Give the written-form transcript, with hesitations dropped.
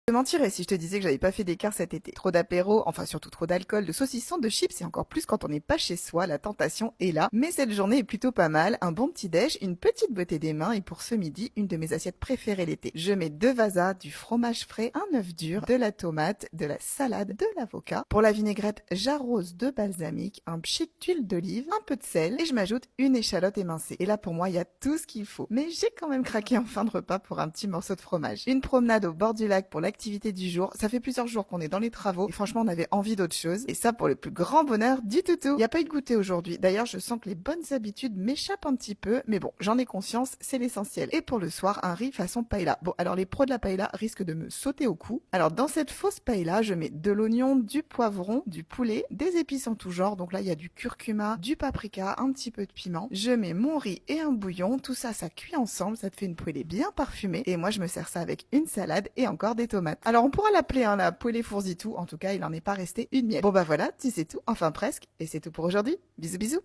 Je te mentirais si je te disais que j'avais pas fait d'écart cet été. Trop d'apéros, enfin surtout trop d'alcool, de saucissons, de chips et encore plus quand on n'est pas chez soi, la tentation est là. Mais cette journée est plutôt pas mal, un bon petit déj, une petite beauté des mains et pour ce midi, une de mes assiettes préférées l'été. Je mets 2 vasas, du fromage frais, un œuf dur, de la tomate, de la salade, de l'avocat. Pour la vinaigrette, j'arrose de balsamique, un pchit d'huile d'olive, un peu de sel et je m'ajoute une échalote émincée. Et là pour moi, il y a tout ce qu'il faut. Mais j'ai quand même craqué en fin de repas pour un petit morceau de fromage. Une promenade au bord du lac pour l'activité du jour. Ça fait plusieurs jours qu'on est dans les travaux et franchement on avait envie d'autre chose. Et ça pour le plus grand bonheur du toutou. Il n'y a pas eu de goûter aujourd'hui. D'ailleurs je sens que les bonnes habitudes m'échappent un petit peu. Mais bon, j'en ai conscience, c'est l'essentiel. Et pour le soir, un riz façon paella. Bon alors les pros de la paella risquent de me sauter au cou. Alors dans cette fausse paella, je mets de l'oignon, du poivron, du poulet, des épices en tout genre. Donc là il y a du curcuma, du paprika, un petit peu de piment. Je mets mon riz et un bouillon. Tout ça, ça cuit ensemble. Ça te fait une poêlée bien parfumée. Et moi je me sers ça avec une salade et encore des tomates. Alors on pourra l'appeler la poêlée fourzitou, en tout cas il n'en est pas resté une miette. Bon bah voilà, tu sais tout, enfin presque, et c'est tout pour aujourd'hui. Bisous bisous.